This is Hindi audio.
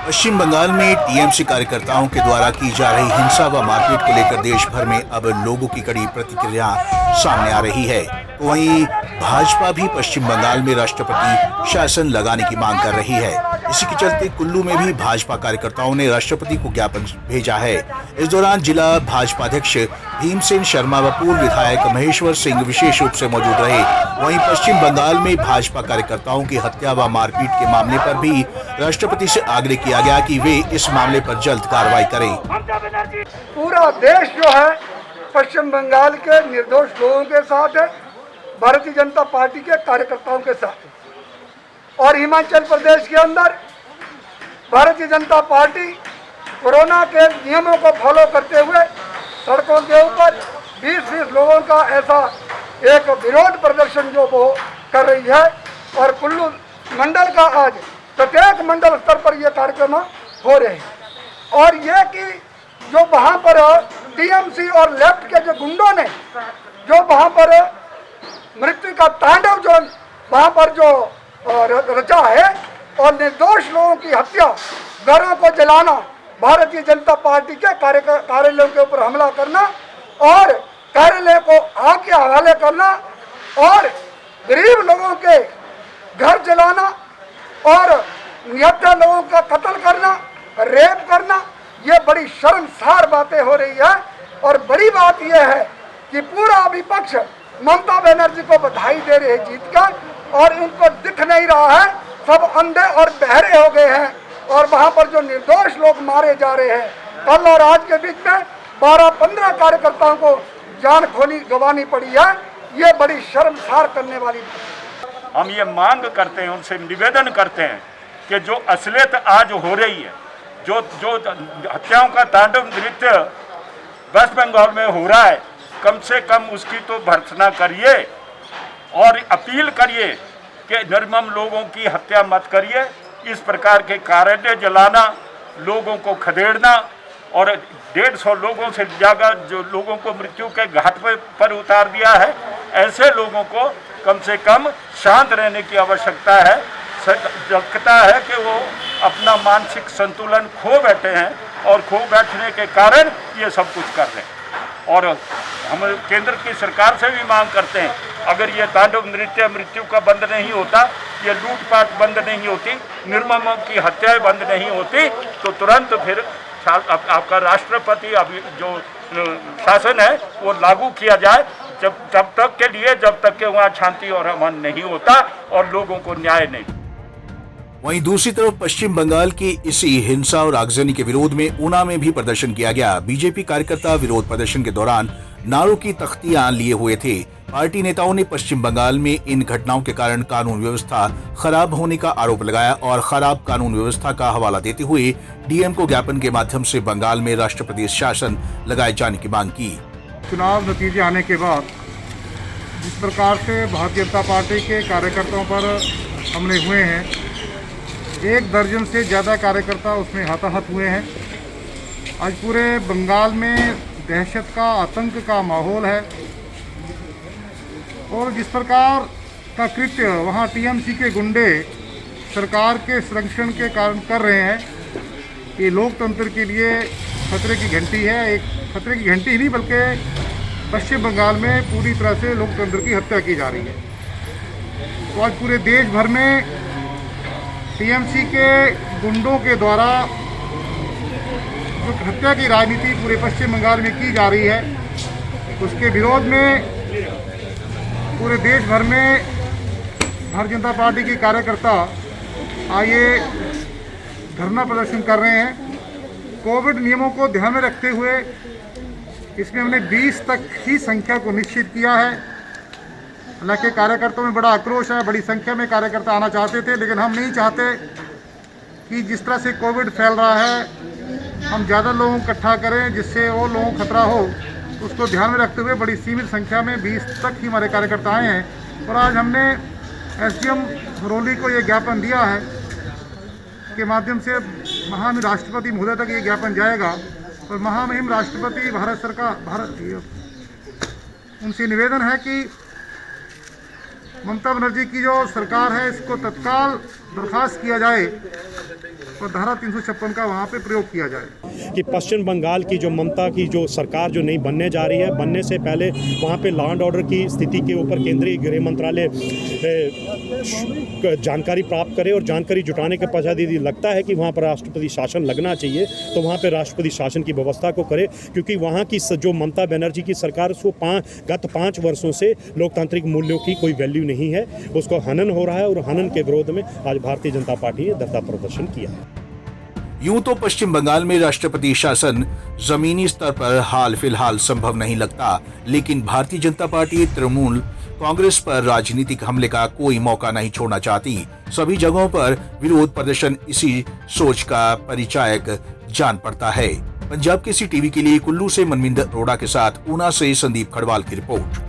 पश्चिम बंगाल में टीएमसी कार्यकर्ताओं के द्वारा की जा रही हिंसा व मारपीट को लेकर देश भर में अब लोगों की कड़ी प्रतिक्रिया सामने आ रही है। तो वहीं भाजपा भी पश्चिम बंगाल में राष्ट्रपति शासन लगाने की मांग कर रही है। इसी के चलते कुल्लू में भी भाजपा कार्यकर्ताओं ने राष्ट्रपति को ज्ञापन भेजा है। इस दौरान जिला भाजपा अध्यक्ष भीमसेन शर्मा व पूर्व विधायक महेश्वर सिंह विशेष रूप से मौजूद रहे। वहीं पश्चिम बंगाल में भाजपा कार्यकर्ताओं की हत्या व मारपीट के मामले पर भी राष्ट्रपति से आग्रह किया गया कि वे इस मामले पर जल्द कार्रवाई करें। पूरा देश जो है पश्चिम बंगाल के निर्दोष लोगों के साथ है, भारतीय जनता पार्टी के कार्यकर्ताओं के साथ है। और हिमाचल प्रदेश के अंदर भारतीय जनता पार्टी कोरोना के नियमों को फॉलो करते हुए सड़कों के ऊपर 20-20 लोगों का ऐसा एक विरोध प्रदर्शन जो वो कर रही है। और कुल्लू मंडल का आज प्रत्येक मंडल स्तर पर ये कार्यक्रम हो रहे हैं। और ये कि जो वहाँ पर टीएमसी और लेफ्ट के जो गुंडों ने जो वहाँ पर मृत्यु का तांडव जो वहाँ पर जो रचा है और निर्दोष लोगों की हत्या, घरों को जलाना, भारतीय जनता पार्टी के कार्यालयों के ऊपर हमला करना और कार्यालय को आग के हवाले करना और गरीब लोगों के घर जलाना और निहत्था लोगों का कत्ल करना, रेप करना, ये बड़ी शर्मसार बातें हो रही है। और बड़ी बात यह है कि पूरा विपक्ष ममता बनर्जी को बधाई दे रहे जीत का, और इनको दिख नहीं रहा है, सब अंधे और बहरे हो गए हैं। और वहाँ पर जो निर्दोष लोग मारे जा रहे हैं, कल और आज के बीच में 12-15 कार्यकर्ताओं को जान गंवानी पड़ी है। ये बड़ी शर्मसार करने वाली बात है। हम ये मांग करते हैं, उनसे निवेदन करते हैं कि जो असलियत आज हो रही है, जो हत्याओं का तांडव नृत्य वेस्ट बंगाल में हो रहा है, कम से कम उसकी तो भर्त्सना करिए और अपील करिए कि निर्मम लोगों की हत्या मत करिए। इस प्रकार के कार्यालय जलाना, लोगों को खदेड़ना और 150 लोगों से ज़्यादा जो लोगों को मृत्यु के घाट पर उतार दिया है, ऐसे लोगों को कम से कम शांत रहने की आवश्यकता है। लगता है कि वो अपना मानसिक संतुलन खो बैठे हैं और खो बैठने के कारण ये सब कुछ कर रहे हैं। और हम केंद्र की सरकार से भी मांग करते हैं, अगर ये तांडव नृत्य मृत्यु का बंद नहीं होता, ये लूटपाट बंद नहीं होती, निर्ममों की हत्याएं बंद नहीं होती, तो तुरंत फिर आपका राष्ट्रपति अभी जो शासन है वो लागू किया जाए, जब तक के वहाँ शांति और अमन नहीं होता और लोगों को न्याय नहीं। वहीं दूसरी तरफ पश्चिम बंगाल की इसी हिंसा और आगजनी के विरोध में ऊना में भी प्रदर्शन किया गया। बीजेपी कार्यकर्ता विरोध प्रदर्शन के दौरान नारों की तख्तियां लिए हुए थे। पार्टी नेताओं ने पश्चिम बंगाल में इन घटनाओं के कारण कानून व्यवस्था खराब होने का आरोप लगाया और खराब कानून व्यवस्था का हवाला देते हुए डीएम को ज्ञापन के माध्यम से बंगाल में राष्ट्रपति शासन लगाए जाने की मांग की। चुनाव नतीजे आने के बाद जिस प्रकार से भारतीय जनता पार्टी के कार्यकर्ताओं पर हमले हुए हैं, 1 दर्जन से ज़्यादा कार्यकर्ता उसमें हताहत हुए हैं। आज पूरे बंगाल में दहशत का, आतंक का माहौल है। और जिस प्रकार का कृत्य वहाँ टीएमसी के गुंडे सरकार के संरक्षण के कारण कर रहे हैं, ये लोकतंत्र के लिए खतरे की घंटी है। एक खतरे की घंटी ही नहीं बल्कि पश्चिम बंगाल में पूरी तरह से लोकतंत्र की हत्या की जा रही है। तो आज पूरे देश भर में टीएमसी के गुंडों के द्वारा जो हत्या की राजनीति पूरे पश्चिम बंगाल में की जा रही है, उसके विरोध में पूरे देश भर में भारतीय जनता पार्टी के कार्यकर्ता आइए धरना प्रदर्शन कर रहे हैं। कोविड नियमों को ध्यान में रखते हुए इसमें हमने 20 तक ही संख्या को निश्चित किया है। हालांकि कार्यकर्ताओं में बड़ा आक्रोश है, बड़ी संख्या में कार्यकर्ता आना चाहते थे, लेकिन हम नहीं चाहते कि जिस तरह से कोविड फैल रहा है हम ज़्यादा लोगों को इकट्ठा करें जिससे वो लोगों को खतरा हो। उसको ध्यान में रखते हुए बड़ी सीमित संख्या में 20 तक ही हमारे कार्यकर्ता आए हैं। और आज हमने एसडीएम हरोली को ये ज्ञापन दिया है के माध्यम से महामहिम राष्ट्रपति महोदय तक ये ज्ञापन जाएगा। और महामहिम राष्ट्रपति भारत सरकार उनसे निवेदन है कि ममता बनर्जी की जो सरकार है इसको तत्काल बर्खास्त किया जाए और धारा 356 का वहाँ पे प्रयोग किया जाए। कि पश्चिम बंगाल की जो ममता की जो सरकार जो नई बनने जा रही है, बनने से पहले वहाँ पे लॉ एंड ऑर्डर की स्थिति के ऊपर केंद्रीय गृह मंत्रालय जानकारी प्राप्त करे और जानकारी जुटाने के पश्चात यदि लगता है कि वहाँ पर राष्ट्रपति शासन लगना चाहिए तो वहाँ पर राष्ट्रपति शासन की व्यवस्था को करे, क्योंकि वहाँ की जो ममता बनर्जी की सरकार उसको गत 5 वर्षों से लोकतांत्रिक मूल्यों की कोई वैल्यू नहीं है, उसको हनन हो रहा है और हनन के विरोध में आज भारतीय जनता पार्टी ने धरना प्रदर्शन किया है। यूं तो पश्चिम बंगाल में राष्ट्रपति शासन जमीनी स्तर पर हाल फिलहाल संभव नहीं लगता, लेकिन भारतीय जनता पार्टी तृणमूल कांग्रेस पर राजनीतिक हमले का कोई मौका नहीं छोड़ना चाहती। सभी जगहों पर विरोध प्रदर्शन इसी सोच का परिचायक जान पड़ता है। पंजाब केसरी टीवी के लिए कुल्लू से मनविंदर अरोड़ा के साथ ऊना से संदीप खड़वाल की रिपोर्ट।